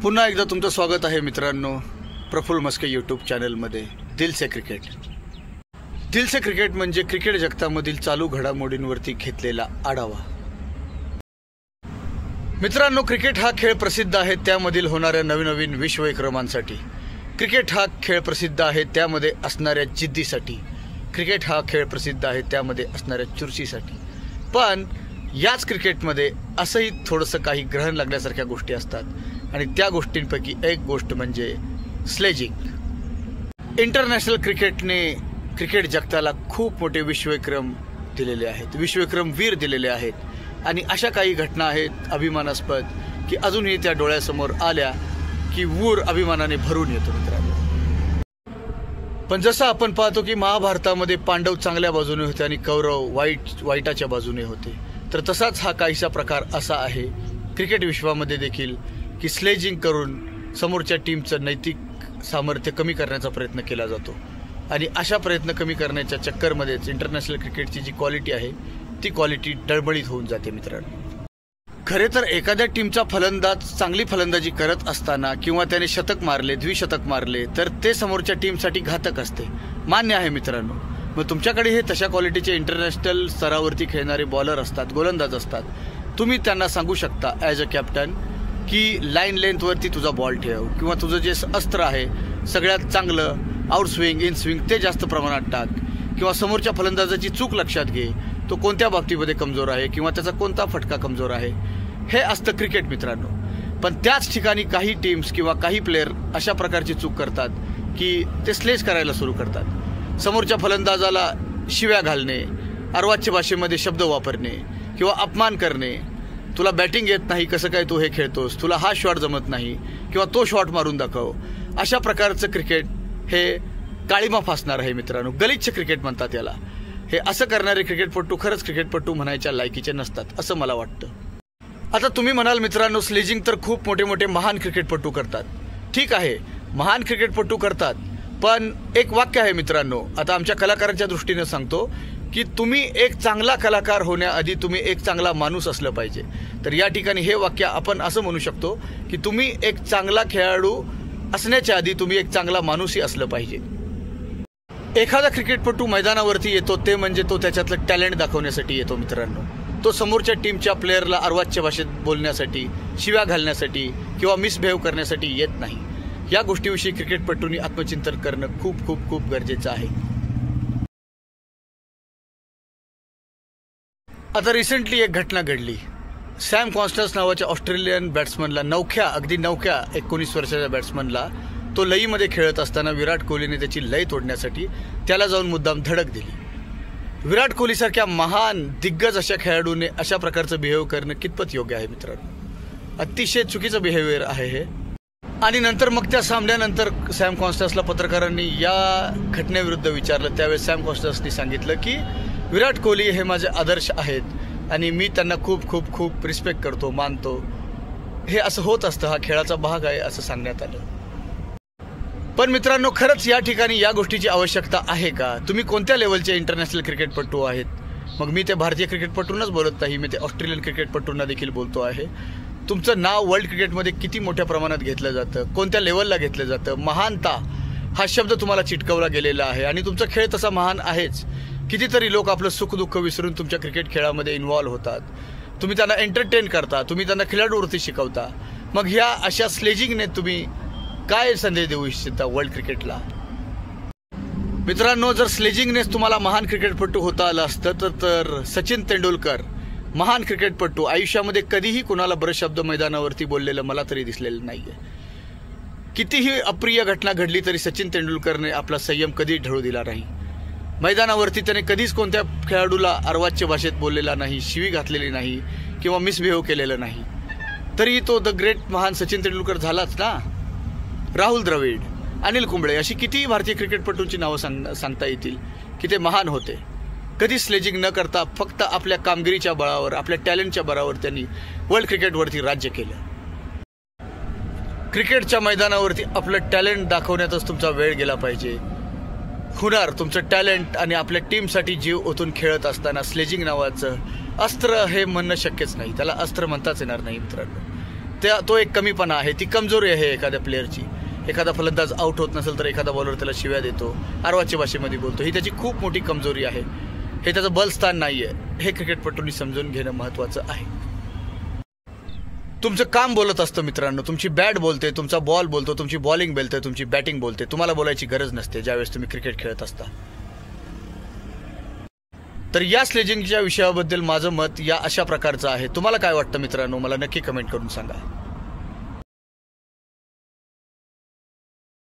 पुन्हा एकदा तुमचं स्वागत आहे मित्रांनो प्रफुल्ल मस्के यूट्यूब चॅनलमध्ये। दिल से क्रिकेट म्हणजे क्रिकेट जगतामधील चालू घडामोडींवरती घेतलेला आढावा। मित्रांनो, क्रिकेट हा खेळ प्रसिद्ध आहे त्यामधील होणाऱ्या नवीन विश्वविक्रमांसाठी। क्रिकेट हा खेळ प्रसिद्ध आहे त्यामध्ये असणाऱ्या जिद्दीसाठी। क्रिकेट हा खेळ प्रसिद्ध आहे त्यामध्ये असणाऱ्या चुरशीसाठी। पण याच क्रिकेटमध्ये असंही थोडंसं काही ग्रहण लागण्यासारख्या गोष्टी असतात आणि त्या गोष्टींपैकी एक गोष्ट म्हणजे स्लेजिंग। इंटरनॅशनल क्रिकेटने क्रिकेट जगताला खूप मोठे विश्वविक्रम दिलेले आहेत, विश्वविक्रमवीर दिलेले आहेत आणि अशा काही घटना आहेत अभिमानास्पद की अजूनही त्या डोळ्यासमोर आल्या की ऊर अभिमानाने भरून येतो मित्रांनो। पण जसं आपण पाहतो की महाभारतामध्ये पांडव चांगल्या बाजूने होते आणि कौरव वाईटाच्या बाजूने होते, तर तसाच हा काहीसा प्रकार असा आहे क्रिकेट विश्वामध्ये देखील की स्लेजिंग करून समोरच्या टीमचं नैतिक सामर्थ्य कमी करण्याचा प्रयत्न केला जातो आणि अशा प्रयत्न कमी करण्याच्या चक्करमध्येच इंटरनॅशनल क्रिकेटची जी क्वालिटी आहे ती क्वालिटी डळमळीत होऊन जाते मित्रांनो। खरे तर एखाद्या टीमचा फलंदाज चांगली फलंदाजी करत असताना किंवा त्याने शतक मारले, द्विशतक मारले तर ते समोरच्या टीमसाठी घातक असते, मान्य आहे मित्रांनो। मग तुमच्याकडे हे तशा क्वालिटीचे इंटरनॅशनल स्तरावरती खेळणारे बॉलर असतात, गोलंदाज असतात, तुम्ही त्यांना सांगू शकता ॲज अ कॅप्टन की लाईन लेंथवरती तुझा बॉल ठेव किंवा तुझं जे अस्त्र आहे सगळ्यात चांगलं आउट स्विंग इन स्विंग ते जास्त प्रमाणात टाक किंवा समोरच्या फलंदाजाची चूक लक्षात घे, तो कोणत्या बाबतीमध्ये कमजोर आहे किंवा त्याचा कोणता फटका कमजोर आहे, हे असतं क्रिकेट मित्रांनो। पण त्याच ठिकाणी काही टीम्स किंवा काही प्लेयर अशा प्रकारची चूक करतात की ते स्लेज करायला सुरू करतात। समोरच्या फलंदाजाला शिव्या घालणे, अर्वाच्य भाषेमध्ये शब्द वापरणे किंवा अपमान करणे, तुला बॅटिंग येत नाही कसं काय तू हे खेळतोस, तुला हा शॉट जमत नाही किंवा तो शॉट मारून दाखव, अशा प्रकारचं क्रिकेट हे काळीमा फासणार आहे मित्रांनो। गलिच्छ क्रिकेट म्हणतात याला। हे असं करणारे क्रिकेटपटू खरंच क्रिकेटपटू म्हणायच्या लायकीचे नसतात असं मला वाटतं। आता तुम्ही म्हणाल मित्रांनो स्लेजिंग तर खूप मोठे महान क्रिकेटपटू करतात। ठीक आहे, महान क्रिकेटपटू करतात, पण एक वाक्य आहे मित्रांनो, आता आमच्या कलाकारांच्या दृष्टीने सांगतो की तुम्ही एक चांगला कलाकार होण्याआधी तुम्ही एक चांगला माणूस असलं पाहिजे। तर या ठिकाणी हे वाक्य आपण असं म्हणू शकतो की तुम्ही एक चांगला खेळाडू असण्याच्या आधी तुम्ही एक चांगला माणूसही असलं पाहिजे। एखादा क्रिकेटपटू मैदानावरती येतो ते म्हणजे तो त्याच्यातलं टॅलेंट दाखवण्यासाठी येतो मित्रांनो। तो समोरच्या टीमच्या प्लेयरला अर्वाच्य भाषेत बोलण्यासाठी, शिव्या घालण्यासाठी किंवा मिसबिहेव करण्यासाठी येत नाही। या गोष्टीविषयी क्रिकेटपटूंनी आत्मचिंतन करणं खूप खूप खूप गरजेचं आहे। आता रिसेंटली एक घटना घडली। सॅम कॉन्स्टन्स नावाच्या ऑस्ट्रेलियन बॅट्समनला, अगदी नवख्या 19 वर्षाच्या बॅट्समनला, तो लईमध्ये खेळत असताना विराट कोहलीने त्याची लय तोडण्यासाठी त्याला जाऊन मुद्दाम धडक दिली। विराट कोहलीसारख्या महान दिग्गज अशा खेळाडूने अशा प्रकारचं बिहेव करणं कितपत योग्य आहे मित्रांनो? अतिशय चुकीचं बिहेवियर आहे हे। आणि नंतर मग त्या सामन्यानंतर सॅम कॉन्स्टन्सला पत्रकारांनी या घटनेविरुद्ध विचारलं, त्यावेळेस सॅम कॉन्स्टन्सनी सांगितलं की विराट कोहली हे माझे आदर्श आहेत आणि मी त्यांना खूप खूप खूप रिस्पेक्ट करतो, मानतो। हे असं होत असतं, हा खेळाचा भाग आहे असं सांगण्यात आलं। पण मित्रांनो, खरंच या ठिकाणी या गोष्टीची आवश्यकता आहे का? तुम्ही कोणत्या लेवलचे इंटरनॅशनल क्रिकेटपटू आहेत? मग मी ते भारतीय क्रिकेटपटूंनाच बोलत नाही, मी ते ऑस्ट्रेलियन क्रिकेटपटूंना देखील बोलतो आहे। तुमचं नाव वर्ल्ड क्रिकेटमध्ये किती मोठ्या प्रमाणात घेतलं जातं, कोणत्या लेवलला घेतलं जातं, महानता हा शब्द तुम्हाला चिटकवला गेलेला आहे आणि तुमचा खेळ तसा महान आहेच। कितीतरी लोक आपलं सुखदुःख विसरून तुमच्या क्रिकेट खेळामध्ये इन्व्हॉल्व होतात, तुम्ही त्यांना एंटरटेन करता, तुम्ही त्यांना खेळाडूवरती शिकवता। मग ह्या अशा स्लेजिंगने तुम्ही काय संदेश देऊ इच्छिता वर्ल्ड क्रिकेटला? मित्रांनो, जर स्लेजिंगनेच तुम्हाला महान क्रिकेटपटू होता आलं असतं तर सचिन तेंडुलकर महान क्रिकेटपटू आयुष्यामध्ये कधीही कुणाला बरेच शब्द मैदानावरती बोललेलं मला तरी दिसलेलं नाहीये। कितीही अप्रिय घटना घडली तरी सचिन तेंडुलकरने आपला संयम कधी ढळू दिला नाही। मैदानावरती त्याने कधीच कोणत्या खेळाडूला अर्वाच्य भाषेत बोललेला नाही, शिवी घातलेली नाही किंवा मिसबिहेव केलेलं नाही। तरी तो द ग्रेट महान सचिन तेंडुलकर झालाच ना। राहुल द्रविड, अनिल कुंबळे अशी कितीही भारतीय क्रिकेटपटूंची नावं सांगता येतील की ते महान होते। कधी स्लेजिंग न करता फक्त आपल्या कामगिरीच्या बळावर, आपल्या टॅलेंटच्या बळावर त्यांनी वर्ल्ड क्रिकेटवरती राज्य केलं। क्रिकेटच्या मैदानावरती आपलं टॅलेंट दाखवण्यातच तुमचा वेळ गेला पाहिजे। हुनर, तुमचं टॅलेंट आणि आपल्या टीमसाठी जीव ओतून खेळत असताना स्लेजिंग नावाचं अस्त्र हे म्हणणं शक्यच नाही, त्याला अस्त्र म्हणताच येणार नाही मित्रांनो। तो एक कमीपणा आहे, ती कमजोरी आहे एखाद्या प्लेअरची. एखादा फलंदाज आउट होत नसेल तर एखादा बॉलर त्याला शिव्या देतो, आरवाच्या भाषेमध्ये बोलतो. ही त्याची खूप मोठी कमजोरी आहे, हे त्याचं बलस्थान नाही आहे. हे क्रिकेटपटूंनी समजून घेणं महत्त्वाचं आहे. तुमचं काम बोलत असतं मित्रांनो, तुमची बॅट बोलते, तुमचा बॉल बोलतो, तुमची बॉलिंग बोलते, तुमची बॅटिंग बोलते. तुम्हाला बोलायची गरज नसते ज्यावेळेस तुम्ही क्रिकेट खेळत असता. तर या स्लेजिंगच्या विषयाबद्दल माझं मत या अशा प्रकारचं आहे. तुम्हाला काय वाटतं मित्रांनो, मला नक्की कमेंट करून सांगा.